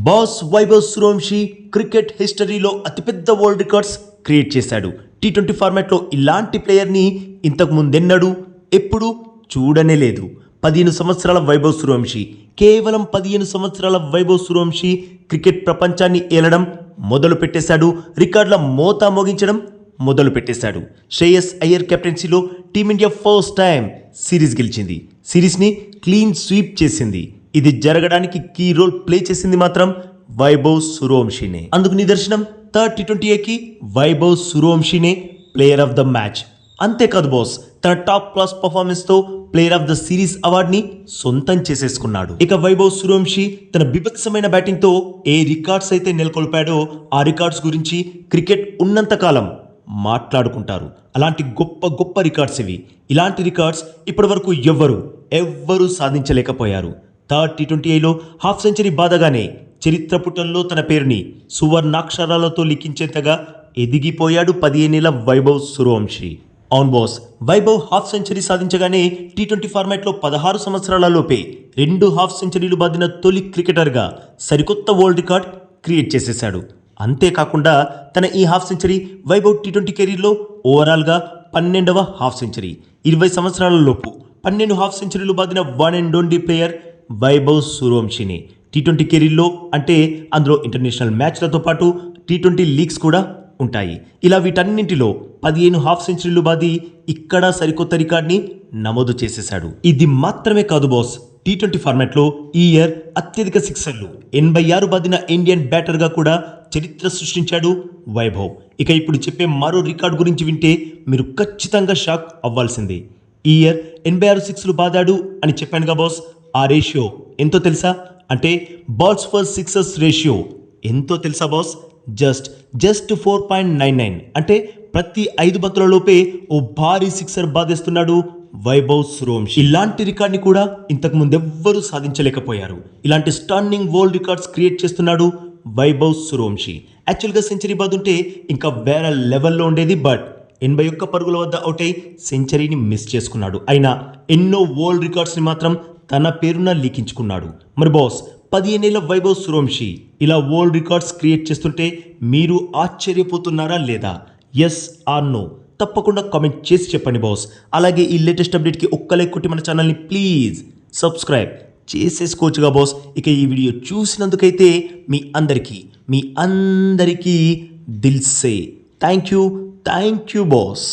Boss Vaibhav Suryavanshi cricket హిస్టరీలో అతిపెద్ద world records create చేశాడు. టీ20 ఫార్మాట్లో ఇలాంటి ప్లేయర్ని ఇంతకు ముందెన్నడూ ఎప్పుడు చూడనే లేదు. 15 సంవత్సరాల వైభవ్ సూర్యవంశీ, కేవలం 15 సంవత్సరాల వైభవ్ సూర్యవంశీ క్రికెట్ ప్రపంచాన్ని ఏలడం మొదలు పెట్టేశాడు. రికార్డుల మోతా మోగించడం మొదలు పెట్టేశాడు. శ్రేయస్ అయ్యర్ కెప్టెన్సీలో టీమిండియా ఫస్ట్ టైం సిరీస్ గెలిచింది. సిరీస్ని క్లీన్ స్వీప్ చేసింది. ఇది జరగడానికి కీ రోల్ ప్లే చేసింది మాత్రం వైభవ్ సూర్యవంశీనే. అందుకు నిదర్శనం థర్డ్ టీ20కి వైభవ్ సూర్యవంశీనే ప్లేయర్ ఆఫ్ ద మ్యాచ్. అంతేకాదు బాస్, తన టాప్ క్లాస్ పర్ఫార్మెన్స్తో ప్లేయర్ ఆఫ్ ద సిరీస్ అవార్డుని సొంతం చేసేసుకున్నాడు. ఇక వైభవ్ సూర్యవంశీ తన బీభత్సమైన బ్యాటింగ్తో ఏ రికార్డ్స్ అయితే నెలకొల్పాడో ఆ రికార్డ్స్ గురించి క్రికెట్ ఉన్నంతకాలం మాట్లాడుకుంటారు. అలాంటి గొప్ప గొప్ప రికార్డ్స్ ఇవి. ఇలాంటి రికార్డ్స్ ఇప్పటి వరకు ఎవ్వరూ సాధించలేకపోయారు. థర్డ్ టీ20లో హాఫ్ సెంచరీ బాదగానే చరిత్ర పుటల్లో తన పేరుని సువర్ణాక్షరాలతో లిఖించేంతగా ఎదిగిపోయాడు 15 ఏళ్ల వైభవ్ సూర్యవంశీ. ఆన్ బాస్, వైభవ్ హాఫ్ సెంచరీ సాధించగానే టీ20 ఫార్మాట్లో 16 సంవత్సరాల లోపే 2 హాఫ్ సెంచరీలు బాదిన తొలి క్రికెటర్గా సరికొత్త వరల్డ్ రికార్డ్ క్రియేట్ చేసేశాడు. అంతేకాకుండా తన ఈ హాఫ్ సెంచరీ వైభవ్ టీ20 కెరీర్లో ఓవరాల్గా 12వ హాఫ్ సెంచరీ. 20 సంవత్సరాల లోపు 12 హాఫ్ సెంచరీలు బాదిన one and only player Vaibhav సూర్యవంశీనే. టీ20 కెరీర్లో అంటే అందులో ఇంటర్నేషనల్ మ్యాచ్లతో పాటు టీ20 లీగ్స్ కూడా ఉంటాయి. ఇలా వీటన్నింటిలో 15 హాఫ్ సెంచరీలు బాది ఇక్కడ సరికొత్త రికార్డ్ని నమోదు చేసేశాడు. ఇది మాత్రమే కాదు బాస్, టీ20 ఫార్మాట్లో ఈ ఇయర్ అత్యధిక సిక్సర్లు 86 బాదిన ఇండియన్ బ్యాటర్గా కూడా చరిత్ర సృష్టించాడు వైభవ్. ఇక ఇప్పుడు చెప్పే మరో రికార్డు గురించి వింటే మీరు ఖచ్చితంగా షాక్ అవ్వాల్సిందే. ఈ ఇయర్ 86 సిక్స్లు బాదాడు అని చెప్పానుగా బాస్, ఆ రేషియో ఎంతో తెలుసా? అంటే బాల్స్ ఫర్ సిక్సెస్ రేషియో ఎంతో తెలుసా బాస్? జస్ట్ 4.99. అంటే ప్రతి 5 బంతులలోపే ఓ భారీ సిక్సర్ బాధేస్తున్నాడు వైభవ్ సూర్యవంశీ. ఇలాంటి రికార్డ్ని కూడా ఇంతకు ముందెవ్వరూ సాధించలేకపోయారు. ఇలాంటి స్టన్నింగ్ వరల్డ్ రికార్డ్స్ క్రియేట్ చేస్తున్నాడు వైభవ్ సూర్యవంశీ. యాక్చువల్గా సెంచరీ బాదుంటే ఇంకా వేరే లెవెల్లో ఉండేది. బట్ 81 పరుగుల వద్ద అవుట్ అయి సెంచరీని మిస్ చేసుకున్నాడు. అయినా ఎన్నో వరల్డ్ రికార్డ్స్ని మాత్రం తన పేరున లిఖించుకున్నాడు. మరి బాస్, 15 ఏళ్ల వైభవ్ సూర్యవంశీ ఇలా వరల్డ్ రికార్డ్స్ క్రియేట్ చేస్తుంటే మీరు ఆశ్చర్యపోతున్నారా లేదా? ఎస్ ఆర్ నో తప్పకుండా కామెంట్ చేసి చెప్పండి బాస్. అలాగే ఈ లేటెస్ట్ అప్డేట్కి ఒక్క లైక్ కొట్టి మన ఛానల్ని ప్లీజ్ సబ్స్క్రైబ్ చేసేసుకోవచ్చుగా బాస్. ఇక ఈ వీడియో చూసినందుకైతే మీ అందరికీ దిల్ సే థ్యాంక్ యూ బాస్.